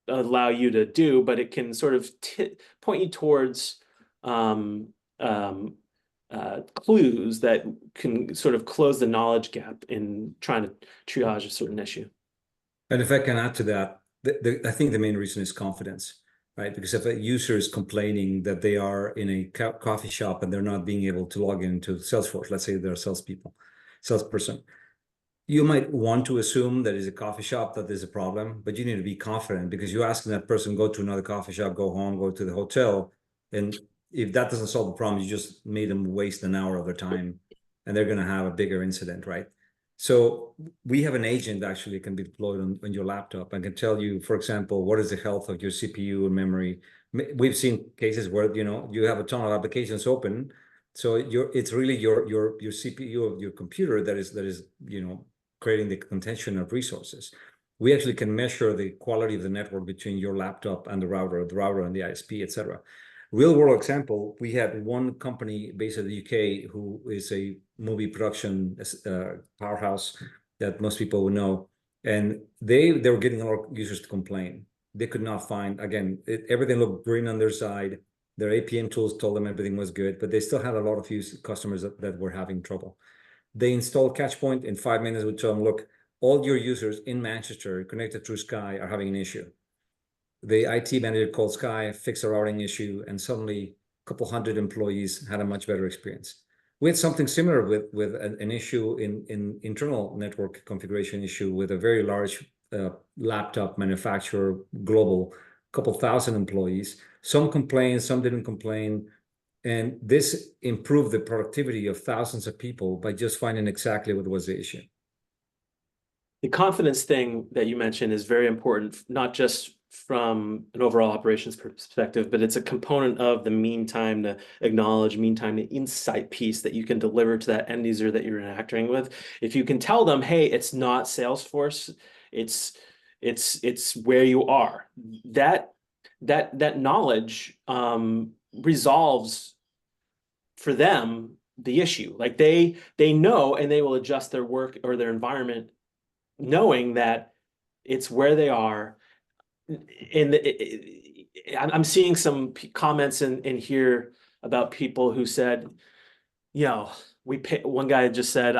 allow you to do, but it can sort of point you towards clues that can sort of close the knowledge gap in trying to triage a certain issue. And if I can add to that, I think the main reason is confidence, right? Because if a user is complaining that they are in a coffee shop and they're not being able to log into Salesforce, let's say they're salesperson, you might want to assume that it's a coffee shop that there's a problem, but you need to be confident, because you're asking that person, go to another coffee shop, go home, go to the hotel. And if that doesn't solve the problem, you just made them waste an hour of their time and they're going to have a bigger incident, right? So we have an agent actually can be deployed on your laptop and can tell you, for example, what is the health of your CPU and memory. We've seen cases where, you have a ton of applications open. So it's really your CPU of your computer that is, creating the contention of resources. We actually can measure the quality of the network between your laptop and the router and the ISP, et cetera. Real world example, we had one company based in the UK who is a movie production powerhouse that most people would know. And they were getting a lot of users to complain. They could not find, again, everything looked green on their side. Their APM tools told them everything was good, but they still had a lot of customers that were having trouble. They installed Catchpoint. In 5 minutes, we tell them, look, all your users in Manchester connected through Sky are having an issue. The IT manager called Sky, fixed a routing issue, and suddenly a couple hundred employees had a much better experience. We had something similar with an issue in internal network configuration issue with a very large laptop manufacturer, global, couple thousand employees. Some complained, some didn't complain. And this improved the productivity of thousands of people by just finding exactly what was the issue. The confidence thing that you mentioned is very important, not just from an overall operations perspective, but it's a component of the mean time to acknowledge, mean time to insight piece that you can deliver to that end user that you're interacting with. If you can tell them, hey, it's not Salesforce, it's where you are. That knowledge resolves for them the issue. Like they know, and they will adjust their work or their environment knowing that it's where they are. And I'm seeing some comments in here about people who said, one guy just said,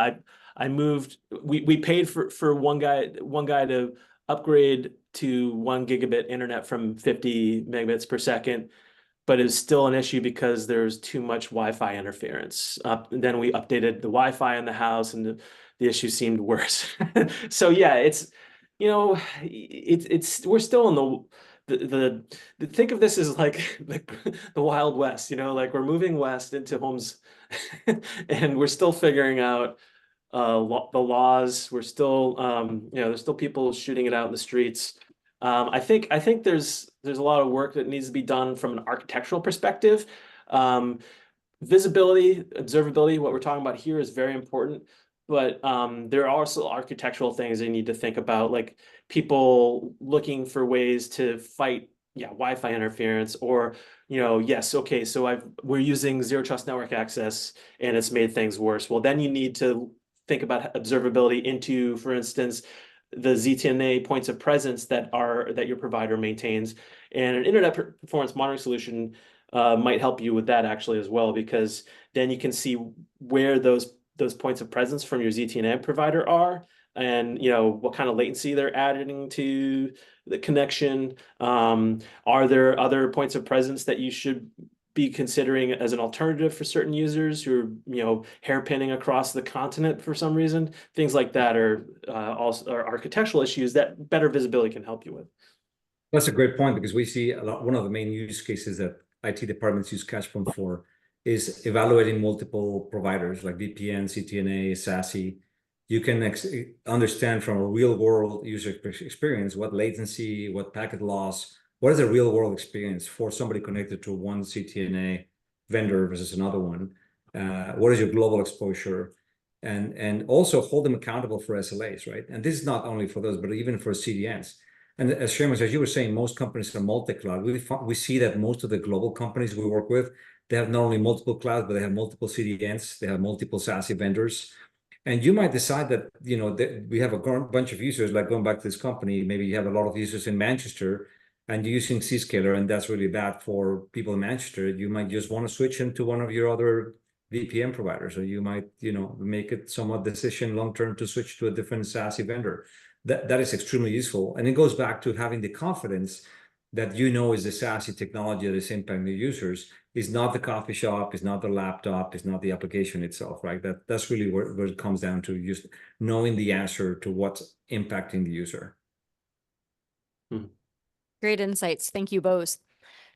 I moved, we paid for one guy to upgrade to 1 gigabit internet from 50 megabits per second, but it's still an issue because there's too much Wi-Fi interference. Then we updated the Wi-Fi in the house, and the issue seemed worse. So yeah, it's we're still in the think of this as like the Wild West, like we're moving west into homes and we're still figuring out the laws. We're still, there's still people shooting it out in the streets. I think there's a lot of work that needs to be done from an architectural perspective. Visibility, observability, what we're talking about here is very important, but there are also architectural things you need to think about, like people looking for ways to fight Wi-Fi interference, or yes, okay, so we're using zero trust network access and it's made things worse. Well, then you need to think about observability into, for instance, the ZTNA points of presence that your provider maintains, and an internet performance monitoring solution might help you with that actually as well, because then you can see where those points of presence from your ZTNA provider are, and what kind of latency they're adding to the connection. Are there other points of presence that you should be considering as an alternative for certain users who are hairpinning across the continent for some reason? Things like that are also architectural issues that better visibility can help you with. That's a great point, because we see a lot. One of the main use cases that IT departments use Catchpoint for is evaluating multiple providers like VPN, CTNA, SASE. You can understand from a real world user experience what latency, what packet loss, what is a real world experience for somebody connected to one CTNA vendor versus another one. What is your global exposure? And also hold them accountable for SLAs, right? And this is not only for those, but even for CDNs. And as Shamus, as you were saying, most companies are multi-cloud. We see that most of the global companies we work with, they have not only multiple clouds, but they have multiple CDNs, they have multiple SASE vendors. And you might decide that, we have a bunch of users, like going back to this company, maybe you have a lot of users in Manchester and you're using Zscaler, and that's really bad for people in Manchester. You might just want to switch into one of your other VPN providers, or you might, make it somewhat decision long-term to switch to a different SASE vendor. That is extremely useful. And it goes back to having the confidence that is the SASE technology that is impacting the users, is not the coffee shop, is not the laptop, is not the application itself, right? That's really where it comes down to, just knowing the answer to what's impacting the user. Great insights. Thank you both.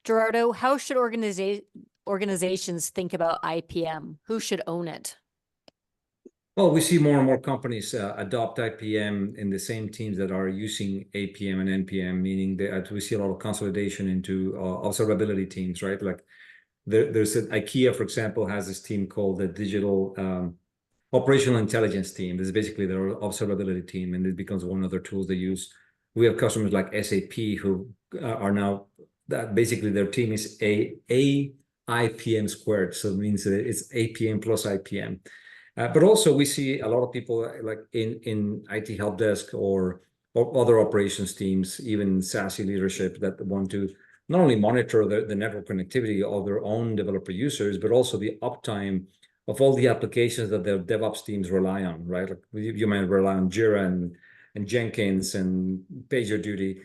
Gerardo, how should organizations think about IPM? Who should own it? Well, we see more and more companies adopt IPM in the same teams that are using APM and NPM, meaning that we see a lot of consolidation into observability teams, right? Like there's IKEA, for example, has this team called the Digital Operational Intelligence team. This is basically their observability team, and it becomes one of their tools they use. We have customers like SAP who are now, that basically their team is IPM squared. So it means that it's APM plus IPM. But also we see a lot of people like in IT help desk or other operations teams, even SASE leadership, that want to not only monitor the network connectivity of their own developer users, but also the uptime of all the applications that their DevOps teams rely on, right? Like you might rely on Jira and Jenkins and PagerDuty.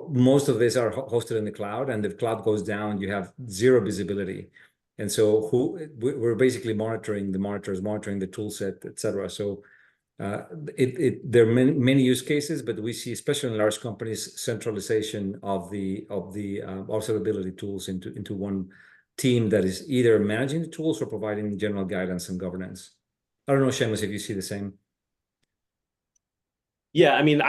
Most of these are hosted in the cloud, and if cloud goes down, you have zero visibility. And so we're basically monitoring the monitors, monitoring the tool set, et cetera. So there are many use cases, but we see, especially in large companies, centralization of the observability tools into one team that is either managing the tools or providing general guidance and governance. I don't know, Shamus, if you see the same. Yeah, I mean,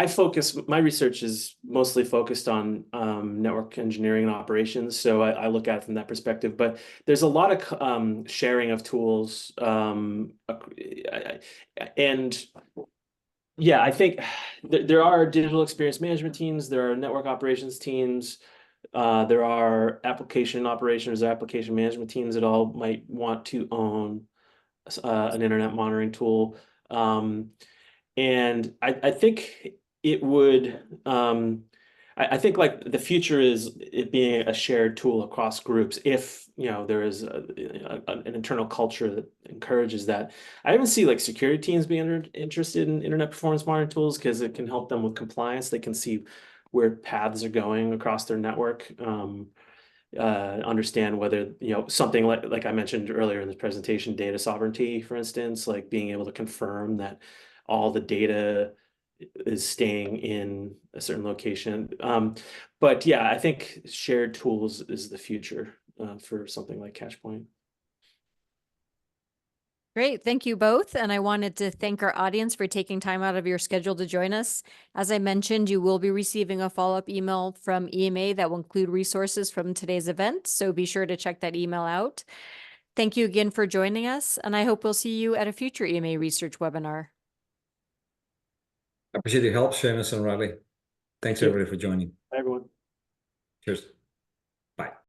my research is mostly focused on network engineering and operations, so I look at it from that perspective. But there's a lot of sharing of tools, and yeah, I think there are digital experience management teams, there are network operations teams, there are application operations or application management teams that all might want to own an internet monitoring tool. And I think it would, I think like the future is it being a shared tool across groups if, there is an internal culture that encourages that. I even see like security teams being interested in internet performance monitoring tools because it can help them with compliance. They can see where paths are going across their network. Understand whether something like I mentioned earlier in this presentation, data sovereignty, for instance, like being able to confirm that all the data is staying in a certain location. But yeah, I think shared tools is the future for something like Catchpoint. Great. Thank you both. And I wanted to thank our audience for taking time out of your schedule to join us. As I mentioned, you will be receiving a follow-up email from EMA that will include resources from today's event. So be sure to check that email out. Thank you again for joining us, and I hope we'll see you at a future EMA research webinar. I appreciate your help, Shamus and Riley. Thanks, Yep. everybody, for joining. Bye, everyone. Cheers. Bye.